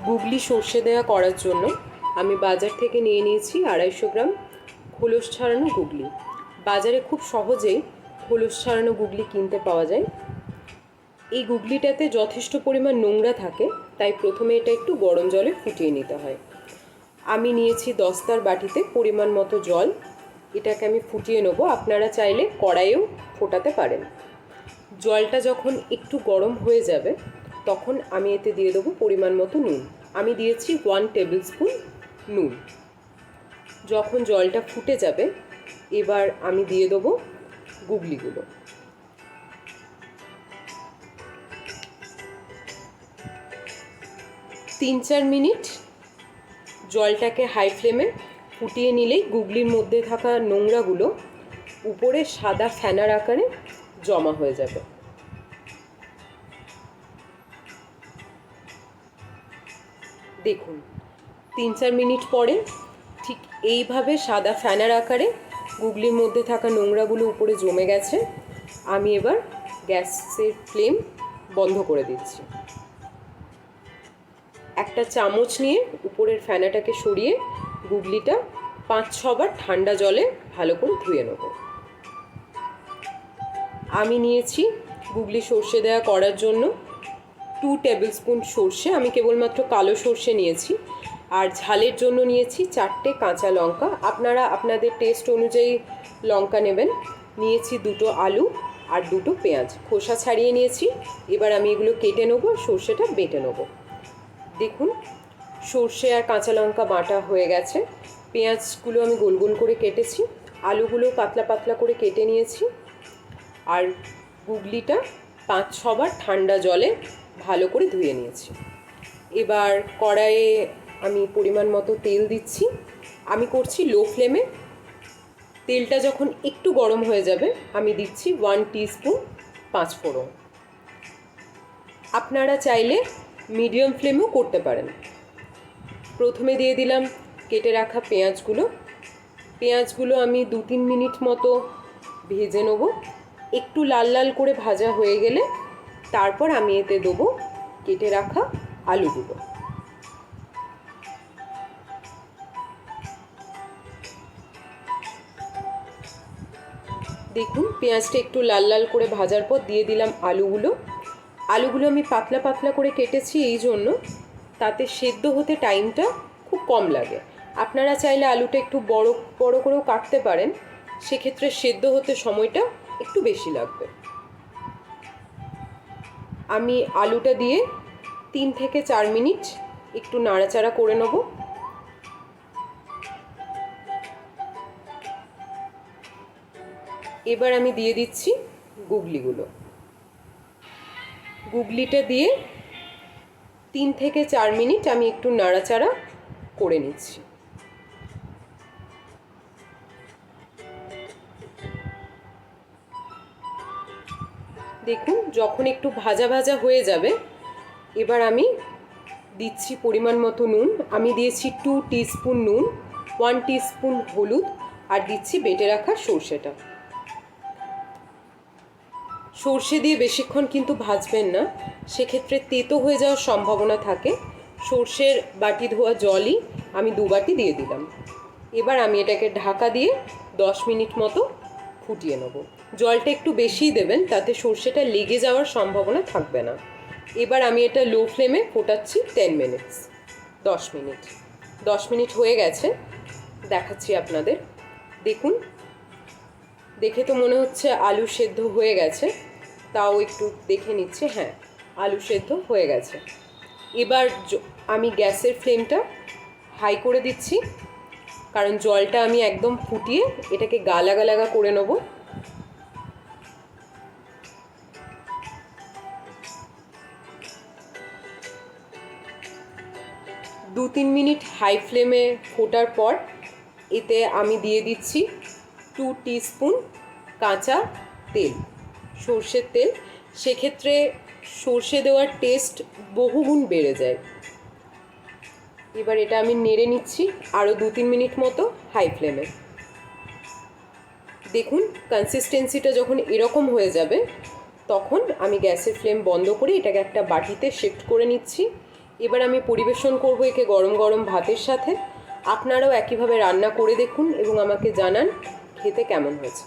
গুগলি সর্ষে দেওয়া করার জন্য আমি বাজার থেকে নিয়ে নিয়েছি 250 গ্রাম খোলস ছাড়ানো গুগলি। বাজারে খুব সহজেই খোলস ছাড়ানো গুগলি কিনতে পাওয়া যায়। এই গুগলিটাতে যথেষ্ট পরিমাণ নোংরা থাকে, তাই প্রথমে এটা একটু গরম জলে ফুটিয়ে নিতে হয়। আমি নিয়েছি দস্তার বাটিতে পরিমাণ মতো জল, এটাকে আমি ফুটিয়ে নেব। আপনারা চাইলে কড়াইয়েও ফোটাতে পারেন। জলটা যখন একটু গরম হয়ে যাবে তখন আমি এতে দিয়ে দেবো পরিমাণ মতো নুন। আমি দিয়েছি 1 টেবিল স্পুন নুন। যখন জলটা ফুটে যাবে এবার আমি দিয়ে দেবো গুগলিগুলো। তিন চার মিনিট জলটাকে হাই ফ্লেমে ফুটিয়ে নিলেই গুগলির মধ্যে থাকা নোংরাগুলো উপরে সাদা ফেনার আকারে জমা হয়ে যাবে। দেখুন 3-4 মিনিট পরে ঠিক এইভাবে সাদা ফ্যানার আকারে গুগলির মধ্যে থাকা নোংরাগুলো উপরে জমে গেছে। আমি এবার গ্যাসের ফ্লেম বন্ধ করে দিচ্ছি। একটা চামচ নিয়ে উপরের ফ্যানাটাকে সরিয়ে গুগলিটা 5-6 বার ঠান্ডা জলে ভালো করে ধুয়ে নেব। আমি নিয়েছি গুগলি সর্ষে দেওয়া করার জন্য 2 টেবিল স্পুন সর্ষে। আমি কেবলমাত্র কালো সর্ষে নিয়েছি। আর ঝালের জন্য নিয়েছি 4টে কাঁচা লঙ্কা। আপনারা আপনাদের টেস্ট অনুযায়ী লঙ্কা নেবেন। নিয়েছি 2টো আলু আর 2টো পেঁয়াজ, খোসা ছাড়িয়ে নিয়েছি। এবার আমি এগুলো কেটে নেবো, সর্ষেটা বেটে নেবো। দেখুন সর্ষে আর কাঁচা লঙ্কা বাটা হয়ে গেছে। পেঁয়াজগুলো আমি গোল গোল করে কেটেছি, আলুগুলো পাতলা পাতলা করে কেটে নিয়েছি। আর গুগলিটা 5-6 বার ঠান্ডা জলে ভালো করে ধুয়ে নিয়েছি। এবার কড়াইয়ে আমি পরিমাণ মতো তেল দিচ্ছি। আমি করছি লো ফ্লেমে। তেলটা যখন একটু গরম হয়ে যাবে আমি দিচ্ছি 1 টিস্পুন পাঁচফোড়ন। আপনারা চাইলে মিডিয়াম ফ্লেমেও করতে পারেন। প্রথমে দিয়ে দিলাম কেটে রাখা পেঁয়াজগুলো আমি 2-3 মিনিট মতো ভেজে নেব। একটু লাল লাল করে ভাজা হয়ে গেলে তারপর আমি এতে দেবো কেটে রাখা আলুগুলো। দেখুন পেঁয়াজটা একটু লাল লাল করে ভাজার পর দিয়ে দিলাম আলুগুলো আমি পাতলা পাতলা করে কেটেছি এই জন্য, তাতে সেদ্ধ হতে টাইমটা খুব কম লাগে। আপনারা চাইলে আলুটা একটু বড় বড় করেও কাটতে পারেন, সেক্ষেত্রে সেদ্ধ হতে সময়টা একটু বেশি লাগবে। আমি আলুটা দিয়ে 3 থেকে 4 মিনিট একটু নাড়াচাড়া করে নেব। এবার আমি দিয়ে দিচ্ছি গুগলিটা দিয়ে 3 থেকে 4 মিনিট আমি একটু নাড়াচাড়া করে নিচ্ছি। দেখুন যখন একটু ভাজা ভাজা হয়ে যাবে এবার আমি দিচ্ছি পরিমাণ মতো নুন। আমি দিয়েছি 2 টিস্পুন নুন, 1 টিস্পুন হলুদ আর দিচ্ছি বেটে রাখা সর্ষেটা। সর্ষে দিয়ে বেশিক্ষণ কিন্তু ভাজবেন না, সেক্ষেত্রে তেতো হয়ে যাওয়ার সম্ভাবনা থাকে। সর্ষের বাটি ধোয়া জলই আমি 2 বাটি দিয়ে দিলাম। এবার আমি এটাকে ঢাকা দিয়ে 10 মিনিট মতো ফুটিয়ে নেব। জলটা একটু বেশিই দেবেন, তাতে সর্ষেটা লেগে যাওয়ার সম্ভাবনা থাকবে না। এবার আমি এটা লো ফ্লেমে ফোটাচ্ছি 10 মিনিট হয়ে গেছে, দেখাচ্ছি আপনাদের। দেখুন দেখে তো মনে হচ্ছে আলু সেদ্ধ হয়ে গেছে, তাও একটু দেখে নিচ্ছে। হ্যাঁ, আলু সেদ্ধ হয়ে গেছে। এবার আমি গ্যাসের ফ্লেমটা হাই করে দিচ্ছি, কারণ জলটা আমি একদম ফুটিয়ে এটাকে গালাগা লাগা করে নেব। দু 3 মিনিট হাই ফ্লেমে ফোটার পর এতে আমি দিয়ে দিচ্ছি 2 টিস্পুন কাঁচা তেল, সর্ষের তেল। সেক্ষেত্রে সর্ষে দেওয়ার টেস্ট বহুগুণ বেড়ে যায়। এবার এটা আমি নেড়ে নিচ্ছি আরও 2-3 মিনিট মতো হাই ফ্লেমে। দেখুন কনসিস্টেন্সিটা যখন এরকম হয়ে যাবে তখন আমি গ্যাসের ফ্লেম বন্ধ করে এটাকে একটা বাটিতে শিফট করে নিচ্ছি। এবার আমি পরিবেশন করব একে গরম গরম ভাতের সাথে। আপনারাও একইভাবে রান্না করে দেখুন এবং আমাকে জানান খেতে কেমন হয়েছে।